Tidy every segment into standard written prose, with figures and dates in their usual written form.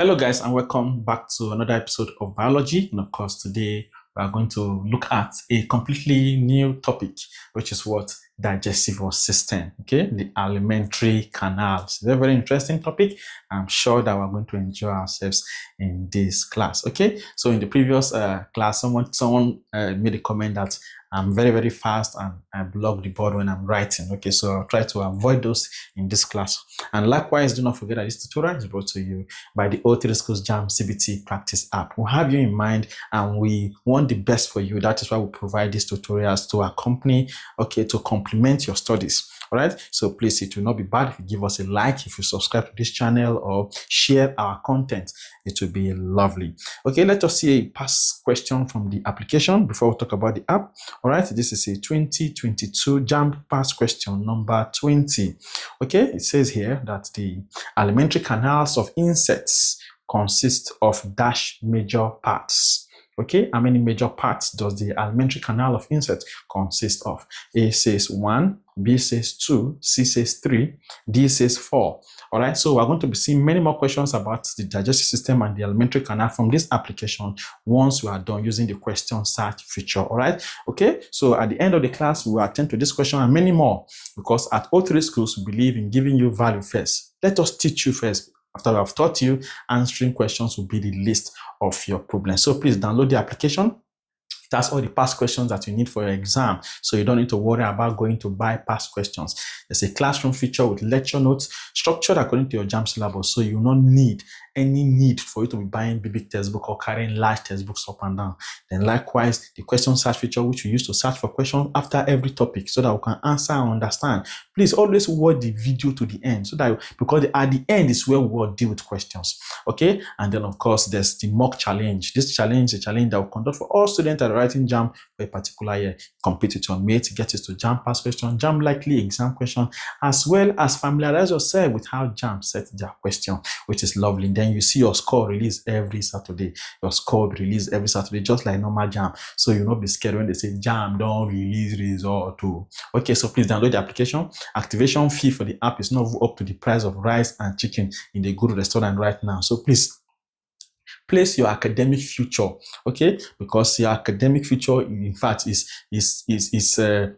Hello guys, and welcome back to another episode of biology. And of course, today we are going to look at a completely new topic, which is what digestive system, okay, the alimentary canal. It's a very, very interesting topic. I'm sure that we're going to enjoy ourselves in this class. Okay, so in the previous class, someone made a comment that I'm very, very fast and I block the board when I'm writing. Okay, so I'll try to avoid those in this class. And likewise, do not forget that this tutorial is brought to you by the O3 Schools JAMB CBT Practice app. We have you in mind and we want the best for you. That is why we provide these tutorials to accompany, okay, to complement your studies. All right, so please, it will not be bad if you give us a like, if you subscribe to this channel or share our content. It will be lovely. Okay, let us see a past question from the application before we talk about the app. All right, this is a 2022 JAMB past question number 20. Okay, it says here that the alimentary canals of insects consist of dash major parts. Okay, how many major parts does the alimentary canal of insects consist of? A says 1, B says 2, C says 3, D says 4. All right, so we're going to be seeing many more questions about the digestive system and the alimentary canal from this application once we are done using the question search feature. All right, okay, so at the end of the class, we will attend to this question and many more because at O3 Schools, we believe in giving you value first. Let us teach you first. After I've taught you, answering questions will be the list of your problems. So please download the application. That's all the past questions that you need for your exam. So you don't need to worry about going to buy past questions. There's a classroom feature with lecture notes structured according to your JAMB syllabus. So you will not need any need for you to be buying big textbook or carrying large textbooks up and down. Then likewise, the question search feature, which we use to search for questions after every topic so that we can answer and understand. Please always watch the video to the end so that because at the end is where we will deal with questions. Okay, and then of course there's the mock challenge. This challenge is a challenge that will conduct for all students that are writing JAMB for a particular year. Compete with your mates, get it to JAMB past question, JAMB likely exam question, as well as familiarize yourself with how JAMB set their question, which is lovely. Then you see your score released every Saturday. Your score will be released every Saturday, just like normal JAMB. So you'll not be scared when they say JAMB don't release result too. Okay, so please download the application. Activation fee for the app is not up to the price of rice and chicken in the good restaurant right now. So please place your academic future, okay, because your academic future in fact is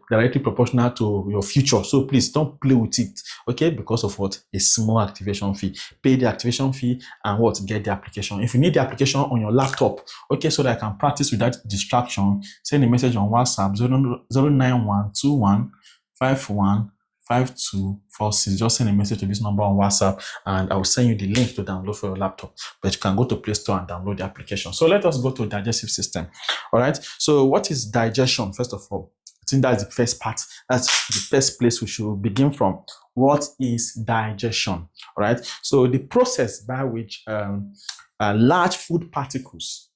directly proportional to your future. So please don't play with it, okay, because of what? A small activation fee. Pay the activation fee and what? Get the application. If you need the application on your laptop, okay, so that I can practice without distraction, send a message on WhatsApp 09121515246. Just send a message to this number on WhatsApp and I will send you the link to download for your laptop. But you can go to Play Store and download the application. So let us go to digestive system. All right. So what is digestion? First of all, I think that's the first part. That's the first place we should begin from. What is digestion? All right. So the process by which large food particles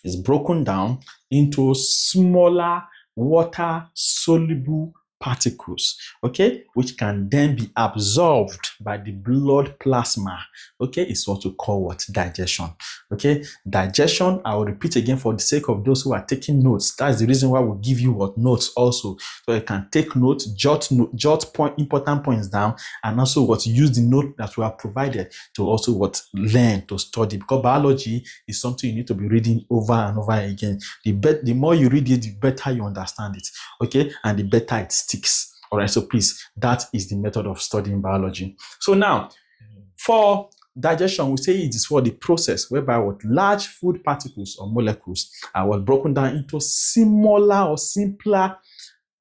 is broken down into smaller water-soluble particles, okay, which can then be absorbed by the blood plasma, okay, is what we call what? Digestion. Okay, digestion, I will repeat again for the sake of those who are taking notes. That's the reason why we give you what? Notes also, so you can take notes, jot important points down, and also what? Use the note that we have provided to also what? Learn, to study, because biology is something you need to be reading over and over again. The more you read it, the better you understand it, okay, and the better it sticks. All right, so please, that is the method of studying biology. So now, for digestion, we say it is for the process whereby what? Large food particles or molecules are what? Broken down into smaller or simpler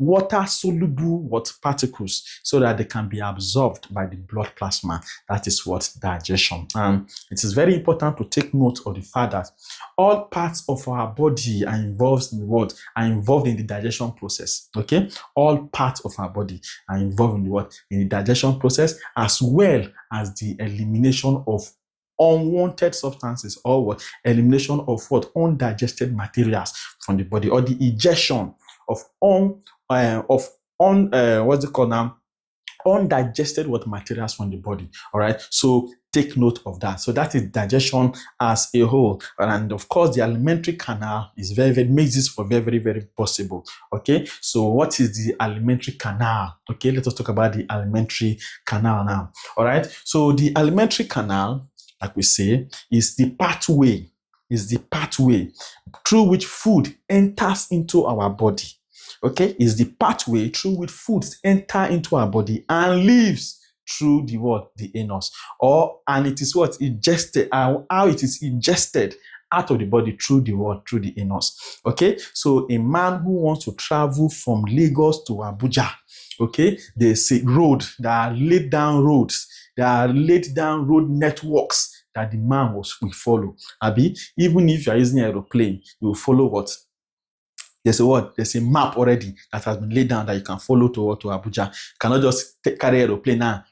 water-soluble what? Particles, so that they can be absorbed by the blood plasma. That is what? Digestion. And it is very important to take note of the fact that all parts of our body are involved in what? Are involved in the digestion process. Okay, all parts of our body are involved in the what? In the digestion process, as well as the elimination of unwanted substances, or what? Elimination of what? Undigested materials from the body, or the ejection of what's it called now? Undigested what? Materials from the body. All right, so take note of that. So that is digestion as a whole. And of course, the alimentary canal is makes this for very possible. Okay, so what is the alimentary canal? Okay, let us talk about the alimentary canal now. All right, so the alimentary canal like we say, is the pathway through which food enters into our body. Okay, is the pathway through which foods enter into our body and leaves through the what? The anus. And it is what? Ingested, how it is ingested out of the body through the what? Through the anus. Okay, so a man who wants to travel from Lagos to Abuja, okay, there's a road, there are laid down roads, there are laid down road networks that the man will follow. Abi, even if you are using an aeroplane, you will follow what? There's a map already that has been laid down that you can follow to Abuja. You cannot just carry aeroplane now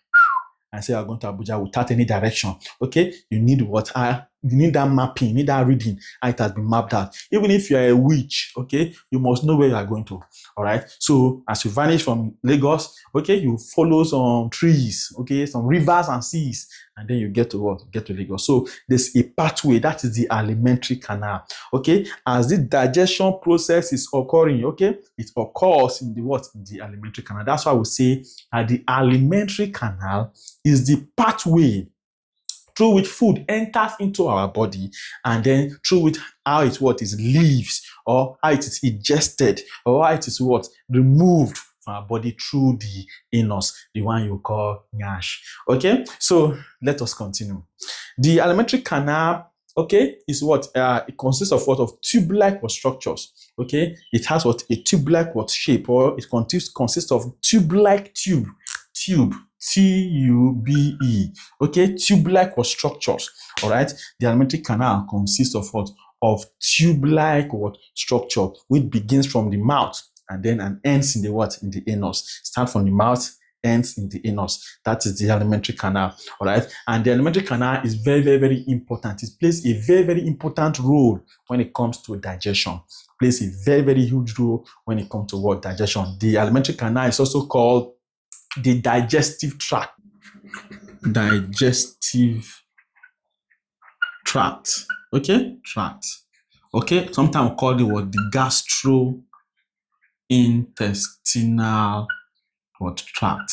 and say you're going to Abuja without any direction. Okay, you need what? You need that mapping, you need that reading, how it has been mapped out. Even if you're a witch, okay, you must know where you are going to. All right. So as you vanish from Lagos, okay, you follow some trees, okay, some rivers and seas, and then you get to what? Get to Lagos. So there's a pathway, that is the alimentary canal. Okay, as the digestion process is occurring, okay, it occurs in the what? In the alimentary canal. That's why we say the alimentary canal is the pathway through which food enters into our body, and then through which how it what is leaves, or how it is ingested, or how it is what removed from our body through the anus, the one you call nyash. Okay, so let us continue. The alimentary canal, okay, is what? It consists of what? Of tube-like structures. Okay, it has what? A tube-like what shape, or it consists of tube-like tube. T-U-B-E. Okay, tube-like structures. All right, the alimentary canal consists of what? Of tube-like what structure, which begins from the mouth and then ends in the what? In the anus. Start from the mouth, ends in the anus. That is the alimentary canal. All right, and the alimentary canal is very, very, very important. It plays a very, very important role when it comes to digestion. It plays a very, very huge role when it comes to what? Digestion. The alimentary canal is also called the digestive tract. Digestive tract. Okay, tract. Okay, sometimes we call it what? The gastrointestinal what? Tract.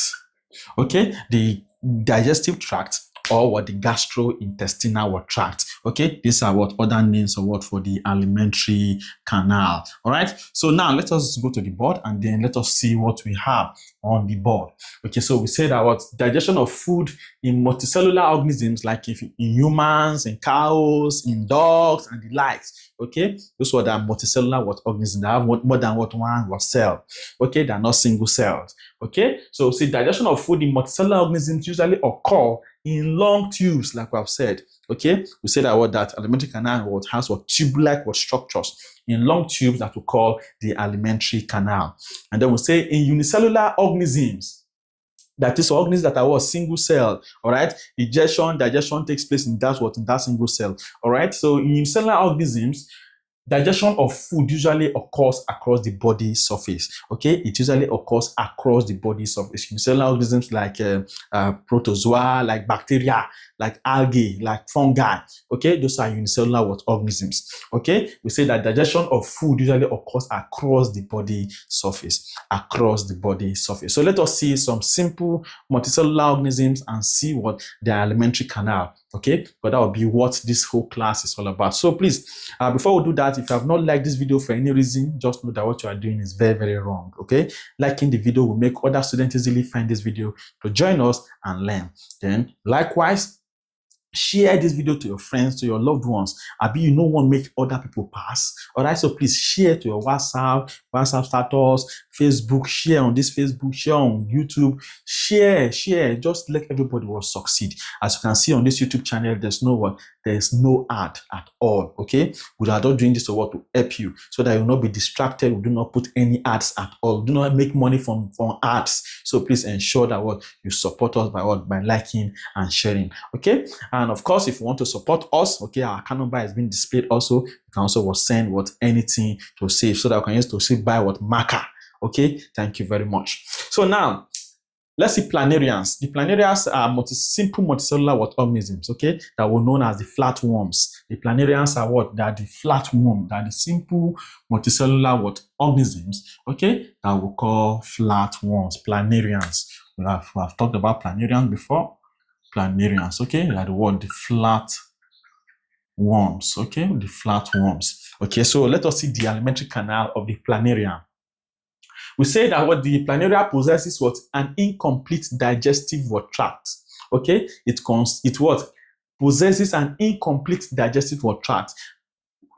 Okay, the digestive tract, or what? The gastrointestinal tract. Okay, these are what? Other names of what? For the alimentary canal. All right, so now let us go to the board and then let us see what we have on the board. Okay, so we said that what? Digestion of food in multicellular organisms, like in humans, in cows, in dogs, and the likes. Okay, those were the multicellular what? Organisms that have more than what? One cell. Okay, they're not single cells. Okay, so see, digestion of food in multicellular organisms usually occur in long tubes, like we have said. Okay, we said that what? That alimentary canal what? Has what? Tube-like what? Structures in long tubes that we call the alimentary canal. And then we say in unicellular organisms, that is organisms that are what? Single cell. All right, digestion takes place in that what? In that single cell. All right, so in unicellular organisms, digestion of food usually occurs across the body surface. Okay, it usually occurs across the body surface. Unicellular organisms like protozoa, like bacteria, like algae, like fungi. Okay, those are unicellular what? Organisms. Okay, we say that digestion of food usually occurs across the body surface. Across the body surface. So let us see some simple multicellular organisms and see what their alimentary canal. Okay, but that will be what this whole class is all about. So please, before we do that, if you have not liked this video for any reason, just know that what you are doing is very, very wrong. Okay, liking the video will make other students easily find this video to join us and learn. Then likewise, share this video to your friends, to your loved ones. Abi, you know what make other people pass. All right, so please share to your WhatsApp status, Facebook, share on this Facebook, share on YouTube, share. Just let everybody succeed. As you can see on this YouTube channel, there's no ad at all. Okay, we are not doing this to help you, so that you will not be distracted. We do not put any ads at all. We do not make money from ads. So please ensure that you support us by liking and sharing. Okay. And of course, if you want to support us, okay, our account number has been displayed also. You can also send anything to save, so that we can use to save by marker. Okay, thank you very much. So now, let's see planarians. The planarians are simple multicellular organisms, okay, that were known as the flatworms. The planarians are what? They are the flatworm. They are the simple multicellular organisms, okay, that we call flatworms, planarians. We have talked about planarians before. planarians. Okay, like the word, the flatworms. Okay, the flatworms. Okay, so let us see the alimentary canal of the planarian. We say that what the planaria possesses what an incomplete digestive tract. Okay, it what possesses an incomplete digestive tract.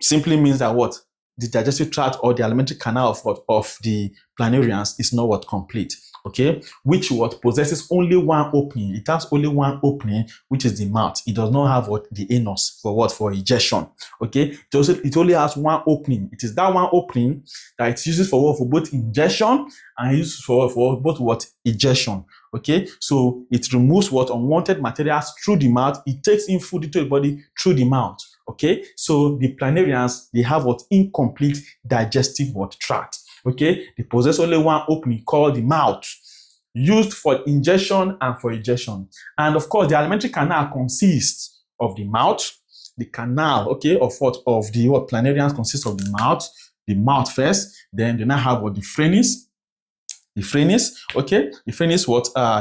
Simply means that what the digestive tract or the alimentary canal of the planarians is not what complete. Okay, which what possesses only one opening. It has only one opening, which is the mouth. It does not have what the anus for what for ejection. Okay, it only has one opening. It is that one opening that it uses for what for both ingestion and uses for both what ejection. Okay, so it removes what unwanted materials through the mouth. It takes in food into the body through the mouth. Okay, so the planarians, they have what incomplete digestive tract. Okay, they possess only one opening called the mouth, used for ingestion and for ejection. And of course, the alimentary canal consists of the mouth, the canal, okay, of the planarians consists of the mouth first, then they now have what the phrenius. The phrenius, okay, the phrenius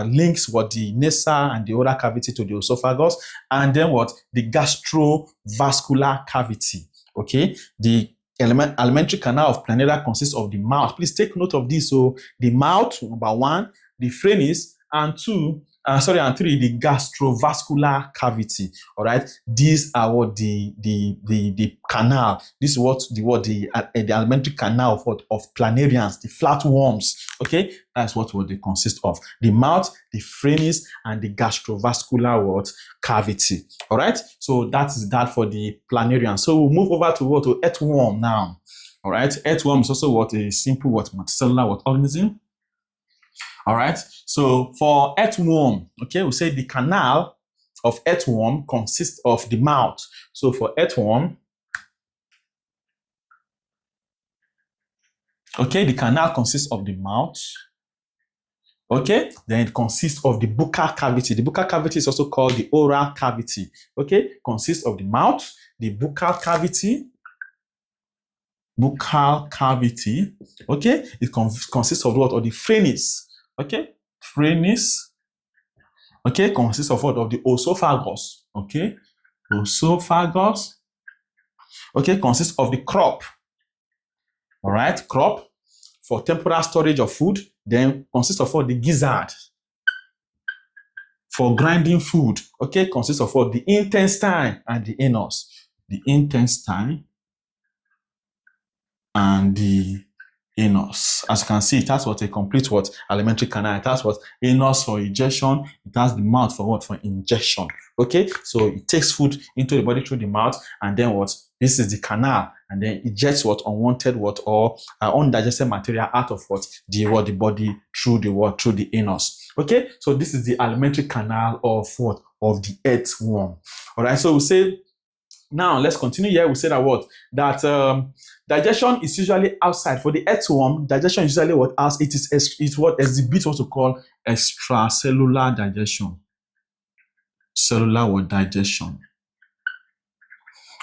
links what the nasal and the oral cavity to the esophagus, and then what the gastrovascular cavity. Okay, the alimentary canal of planaria consists of the mouth. Please take note of this. So the mouth, number one, the phrenius, and three, the gastrovascular cavity. All right, these are what the canal. This is what the alimentary canal of planarians, the flatworms. Okay, that's what they consist of: the mouth, the phrenius, and the gastrovascular cavity. All right, so that is that for the planarian. So we'll move over to earthworm now. All right, earthworm is also a simple multicellular organism. All right, so for earthworm, okay, we say the canal of earthworm consists of the mouth. So for earthworm, okay, the canal consists of the mouth. Okay, then it consists of the buccal cavity. The buccal cavity is also called the oral cavity. Okay, consists of the mouth, the buccal cavity. Okay, it consists of what? Of the phrenius. Okay, phrenius. Okay, consists of what? Of the esophagus. Okay, esophagus. Okay, consists of the crop. All right, crop for temporal storage of food. Then consists of what? The gizzard for grinding food. Okay, consists of what? The intestine and the anus. The intestine and the anus. As you can see, it has a complete alimentary canal. It has anus for ejection. It has the mouth for for ingestion. Okay, so it takes food into the body through the mouth, and then this is the canal, and then it ejects unwanted or undigested material out of the body through the anus. Okay, so this is the alimentary canal of the earthworm. All right, so we say. Now, let's continue here. We say that digestion is usually outside. For the earthworm, digestion is usually exhibits what we call extracellular digestion. Cellular digestion.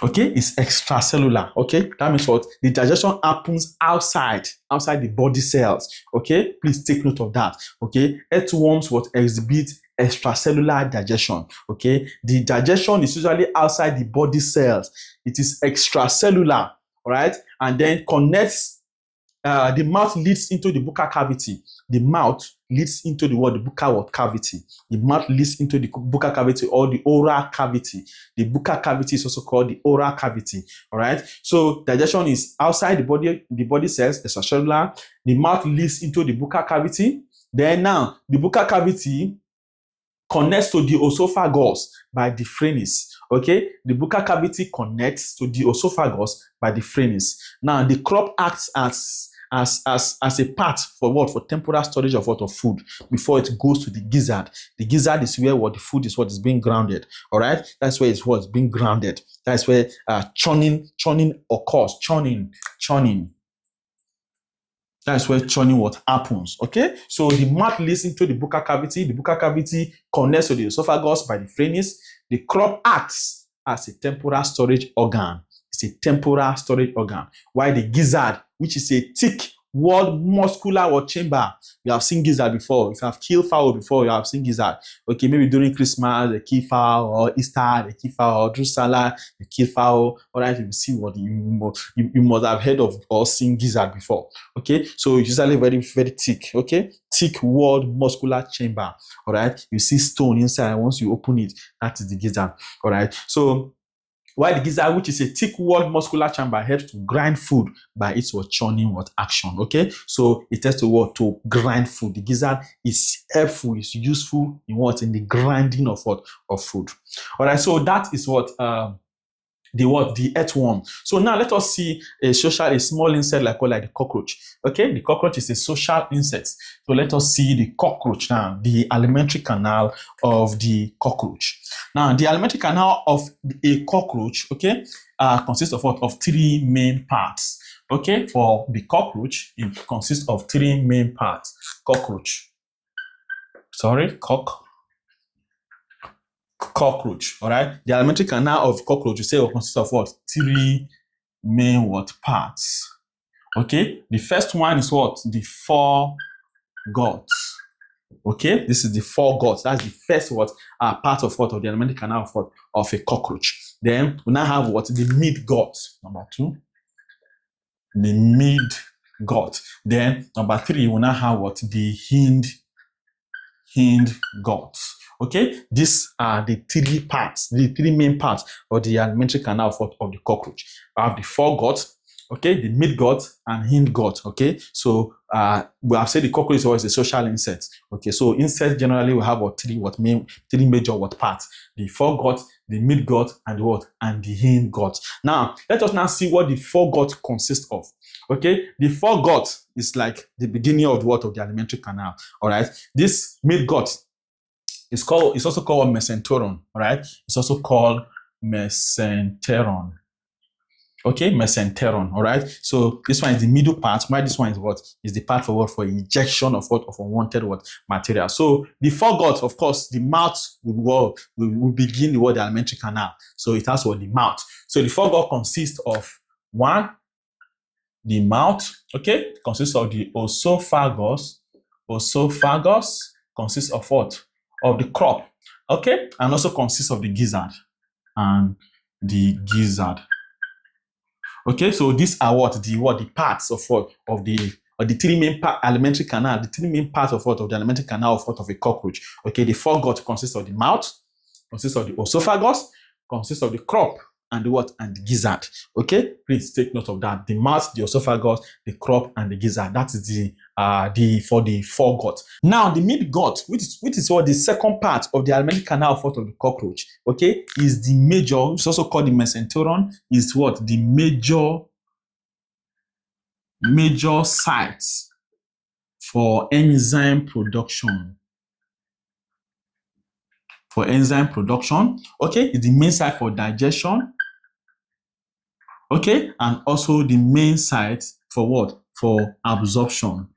Okay, it's extracellular. Okay, that means the digestion happens outside the body cells. Okay, please take note of that. Okay, earthworms exhibit extracellular digestion. Okay, the digestion is usually outside the body cells. It is extracellular. All right, and then connects. The mouth leads into the buccal cavity. The mouth leads into the buccal cavity. The mouth leads into the buccal cavity or the oral cavity. The buccal cavity is also called the oral cavity. All right. So digestion is outside the body cells, extracellular. The mouth leads into the buccal cavity. Then now the buccal cavity connects to the esophagus by the phrenius. Okay, the buccal cavity connects to the esophagus by the phrenius. Now the crop acts as a part for temporal storage of food before it goes to the gizzard. The gizzard is where the food is being grounded. All right, that's where it's being grounded. That's where churning occurs. Churning. That's where churning happens. Okay, so the mouth leads into the buccal cavity. The buccal cavity connects to the esophagus by the phrenius. The crop acts as a temporal storage organ. It's a temporal storage organ. While the gizzard, which is a thick word muscular or chamber. You have seen gizzard before. If you have killed fowl before, you have seen gizzard. Okay, maybe during Christmas, they kill fowl, or Easter, they kill fowl, or Jerusalem, they kill fowl. All right, you see what you must have heard of or seen gizzard before. Okay, so it's usually very, very thick. Okay, thick word muscular chamber. All right, you see stone inside. Once you open it, that is the gizzard. All right, so while the gizzard, which is a thick walled muscular chamber, helps to grind food by its churning action. Okay, so it has to grind food. The gizzard is helpful, is useful in the grinding of food. All right, so that is the earthworm. So now let us see a small insect like the cockroach. Okay, the cockroach is a social insect. So let us see the cockroach now, the alimentary canal of the cockroach. Now, the alimentary canal of a cockroach, okay, consists of three main parts. Okay, for the cockroach, it consists of three main parts. Cockroach, all right? The alimentary canal of cockroach, you say, will consist of what? Three main parts. Okay, the first one is what? The foregut. Okay, this is the foregut. That's the first part of the alimentary canal of a cockroach. Then we now have the midgut. Number two, the midgut. Then number three, we now have the hindgut. Okay, these are the three main parts of the alimentary canal of the cockroach. I have the foregut, okay, the midgut, and hindgut. Okay, so we have said the cockroach is always a social insect. Okay, so insects generally will have three major parts: the foregut, the midgut, and the hindgut. Now let us now see what the foregut consists of. Okay, the foregut is like the beginning of the alimentary canal. All right, this midgut it's also called mesenteron. All right, it's also called mesenteron. Okay, mesenteron. All right, so this one is the middle part. Why this one is the part for injection of unwanted material. So the foregut, of course, the mouth will begin the alimentary canal. So it has the mouth. So the foregut consists of one, the mouth. Okay, it consists of the esophagus. Esophagus consists of what? Of the crop. Okay, and also consists of the gizzard and the gizzard. Okay, so these are the parts of the three main alimentary canal, the three main parts of the alimentary canal of a cockroach. Okay, the foregut consists of the mouth, consists of the esophagus, consists of the crop, and the gizzard. Okay, please take note of that. The mouth, the esophagus, the crop, and the gizzard. That is the foregut. Now the midgut, which is the second part of the alimentary canal of the cockroach. Okay, is the major. It's also called the mesenteron. Is the major site for enzyme production. Okay, it's the main site for digestion. Okay, and also the main site for for absorption.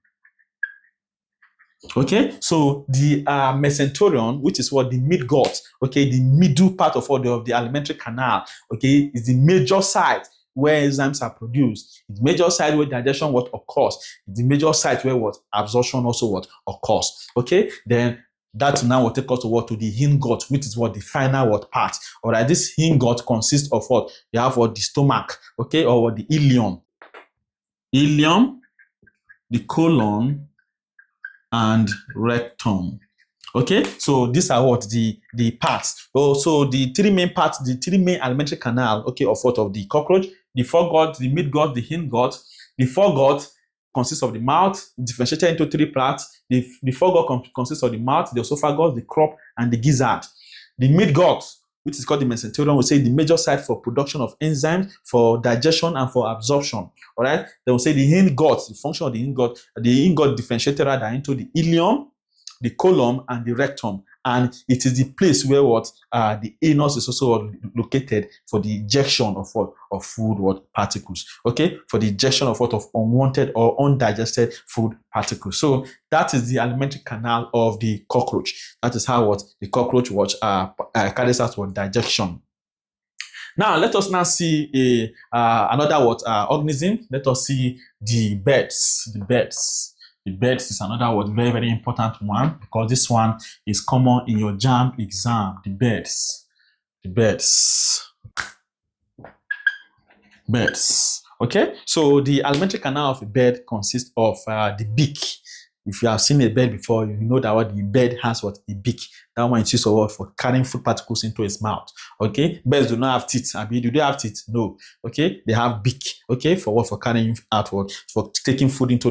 Okay, so the mesenterion, which is the midgut, okay, the middle part of the alimentary canal, okay, is the major site where enzymes are produced. It's the major site where digestion occurs. It's the major site where absorption also occurs. Okay, then that now will take us to the hindgut, which is the final part. All right, this hindgut consists of you have the stomach, okay, or the ileum, the colon, and rectum. Okay, so these are the parts. So the three main parts, the three main alimentary canal, okay, of the cockroach: the foregut, the midgut, the hindgut. The foregut consists of the mouth, differentiated into three parts. The foregut consists of the mouth, the esophagus, the crop, and the gizzard. The midgut, which is called the mesenterion, will say the major site for production of enzymes, for digestion, and for absorption. All right. They will say the hindgut, the function of the hindgut differentiated rather into the ileum, the colon, and the rectum. And it is the place where the anus is also located for the ejection of food particles. Okay, for the ejection of unwanted or undigested food particles. So that is the alimentary canal of the cockroach. That is how the cockroach carries out digestion. Now let us now see another organism. Let us see the birds. The birds is another very, very important one, because this one is common in your JAMB exam. The birds. Okay, so the alimentary canal of a bird consists of the beak. If you have seen a bird before, you know that what the bird has a beak. That one is used for carrying food particles into its mouth. Okay, birds do not have teeth. Do they have teeth? No. Okay, they have beak. Okay, for carrying outward, for taking food into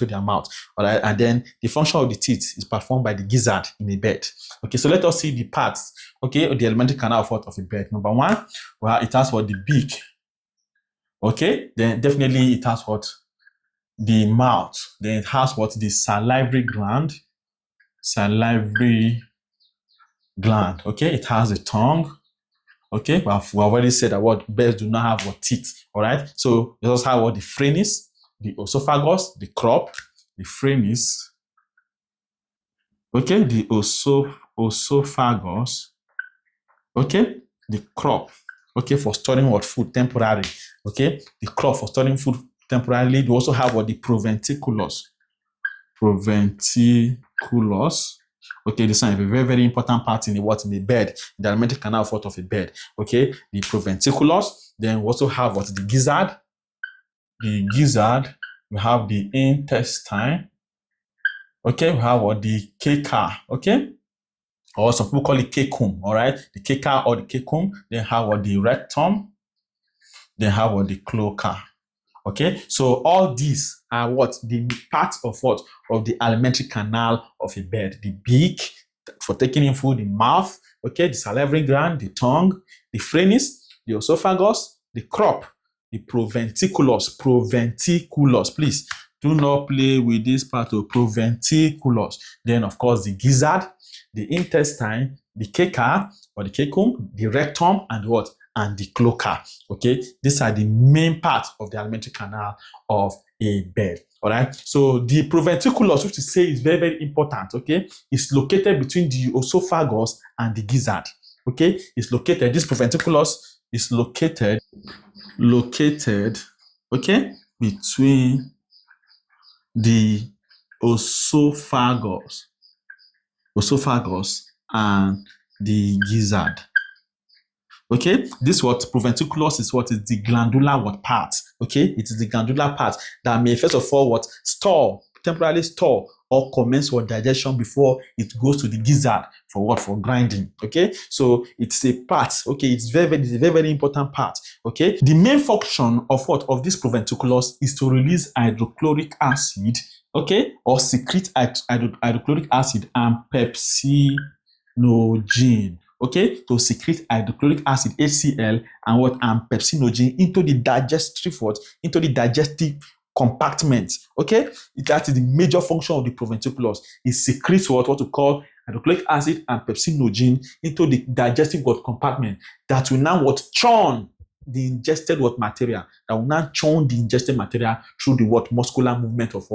their mouth. All right, and then the function of the teeth is performed by the gizzard in a bird. Okay, so let us see the parts. Okay, the alimentary canal of a bird. Number one, well, it has the beak. Okay, then definitely it has the mouth. Then it has the salivary gland. Okay, it has a tongue. Okay, we have already said that birds do not have teeth. All right, so it also have the phrenius, the esophagus, the crop, the phrenius. Okay, the esophagus. Okay, the crop. Okay, for storing food temporarily. Okay, the crop for storing food temporarily. They also have the proventriculus. Okay, this is a very, very important part in the bird, the alimentary canal of a bird. Okay, the proventriculus. Then we also have the gizzard. The gizzard. We have the intestine. Okay, we have the caca. Okay, or some people call it cecum. All right, the caca or the cecum. Then have the rectum. Then have the cloaca. Okay, so all these are the parts of the alimentary canal of a bird. The beak for taking in food, the mouth, okay, the salivary gland, the tongue, the phrenius, the esophagus, the crop, the proventriculus. Please do not play with this part of proventriculus. Then of course the gizzard, the intestine, the caca or the cecum, the rectum, and and the cloaca. Okay, these are the main parts of the alimentary canal of a bird. All right, so the proventriculus, which we say is very, very important, okay, is located between the esophagus and the gizzard. Okay, this proventriculus is located, okay, between the esophagus and the gizzard. Okay, this proventriculus is the glandular part. Okay, it is the glandular part that may first of all temporarily store or commence digestion before it goes to the gizzard for grinding. Okay, so it's a part. Okay, it's a very, very important part. Okay, the main function of this proventriculus is to release hydrochloric acid. Okay, or secrete hydrochloric acid and pepsinogen. Okay, to secrete hydrochloric acid HCl and pepsinogen into the digestive compartment. Okay, that is the major function of the proventriculus. It secretes what we call hydrochloric acid and pepsinogen into the digestive compartment that will now churn the ingested material, that will now churn the ingested material through the muscular movement of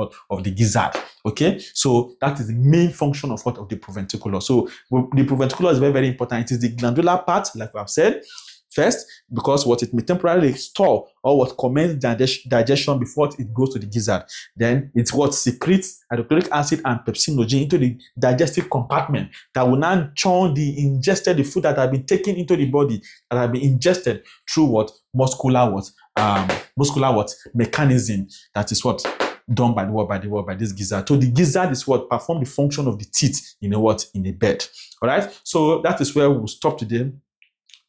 the gizzard. Okay, so that is the main function of the proventriculus. So the proventriculus is very, very important. It is the glandular part, like we have said. First, because it may temporarily store or commence digestion before it goes to the gizzard. Then it's secretes hydrochloric acid and pepsinogen into the digestive compartment that will now churn the food that have been taken into the body, that have been ingested through muscular mechanism. That is done by this gizzard. So the gizzard is perform the function of the teeth in a bird. All right. So that is where we'll stop today.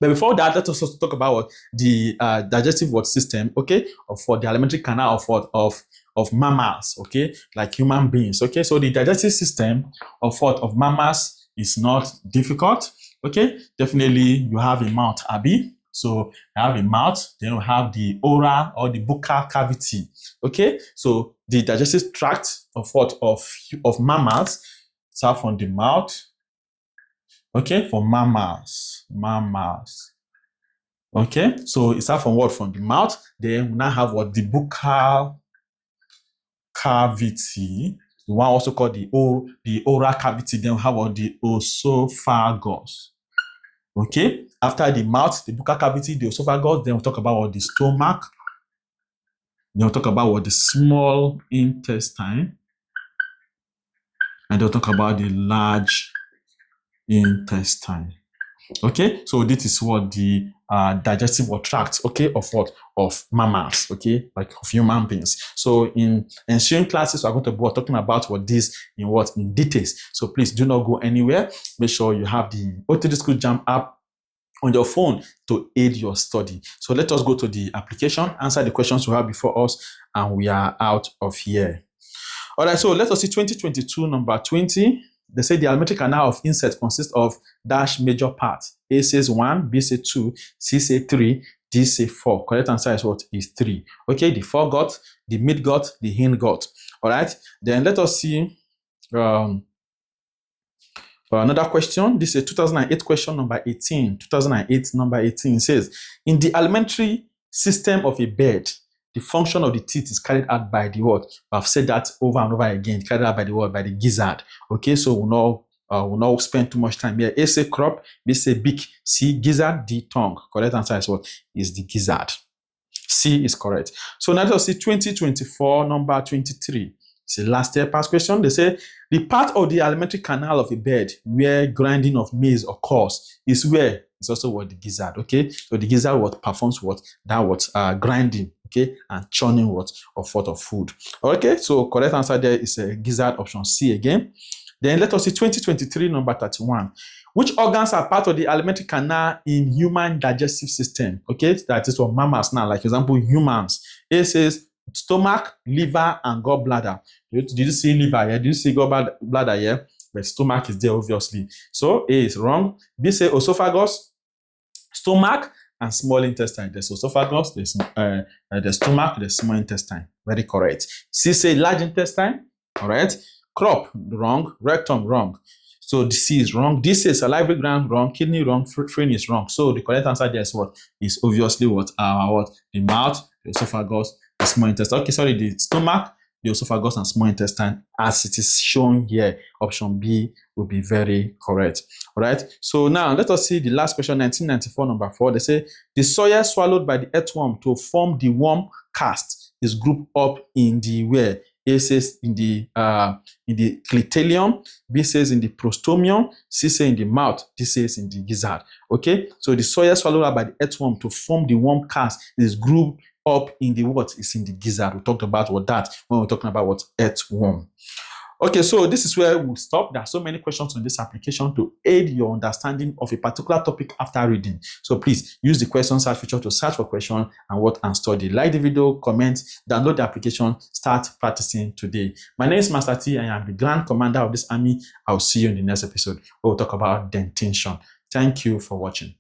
But before that, let us also talk about the digestive system, okay, for the alimentary canal of mammals, okay, like human beings, okay. So the digestive system of mammals is not difficult, okay. Definitely, you have a mouth, Abby. So you have a mouth, then you have the oral or the buccal cavity, okay. So the digestive tract of mammals start from the mouth. Okay, for mammals. Okay, so it starts from the mouth. Then we now have the buccal cavity. The one also called the oral cavity. Then we have the esophagus. Okay, after the mouth, the buccal cavity, the esophagus, then we'll talk about what the stomach. Then we'll talk about what the small intestine. And they'll talk about the large intestine. Okay, so this is what the digestive or tract, okay, of what? Of mammals, okay, like of human beings. So in ensuing classes, we're going to be talking about what this in what in details. So please do not go anywhere. Make sure you have the OTD School JAMB app on your phone to aid your study. So let us go to the application, answer the questions we have before us, and we are out of here. All right, so let us see 2022 number 20. They say the alimentary canal of insects consists of dash major parts. A says 1, B says 2, C says 3, D says 4. Correct answer is what? Is 3. Okay, the foregut, the midgut, the hindgut. All right, then let us see another question. This is a 2008 question number 18. 2008 number 18 says, in the alimentary system of a bird, the function of the teeth is carried out by the what? I've said that over and over again. Carried out by the what? By the gizzard. Okay, so we'll not spend too much time here. A say crop, B say beak, C gizzard, D tongue. Correct answer is what? Is the gizzard. C is correct. So now let's see 2024 number 23. It's the last year past question. They say the part of the alimentary canal of a bird where grinding of maize occurs is where it's also what? The gizzard. Okay, so the gizzard what performs what? That what grinding, okay, and churning what of food. Okay, so correct answer there is a gizzard, option C again. Then let us see 2023 number 31. Which organs are part of the alimentary canal in human digestive system? Okay, that is for mammals now, like for example, humans. A says stomach, liver, and gallbladder. Did you see liver here? Did you see gallbladder here? The stomach is there, obviously. So A is wrong. B say esophagus, stomach, and small intestine. There's esophagus, there's the stomach, the small intestine. Very correct. C say large intestine. All right. Crop, wrong. Rectum, wrong. So the C is wrong. D says salivary gland, wrong. Kidney, wrong. Brain is wrong. So the correct answer there is what? Is obviously what? The mouth, the esophagus, the small intestine. Okay, sorry, the stomach, the esophagus, and small intestine, as it is shown here. Option B will be very correct. All right. So now let us see the last question, 1994, number 4. They say the soil swallowed by the earthworm to form the worm cast is grouped up in the where? A says in the clitellum, B says in the prostomium, C says in the mouth, D says in the gizzard. Okay, so the soil swallowed by the earthworm to form the worm cast is grouped up in the what? Is in the gizzard. We talked about what that when we're talking about what? Earthworm. Okay, so this is where we'll stop. There are so many questions on this application to aid your understanding of a particular topic after reading. So please use the question search feature to search for question and study. Like the video, comment, download the application, start practicing today. My name is Master T and I am the Grand Commander of this army. I'll see you in the next episode where we'll talk about dentition. Thank you for watching.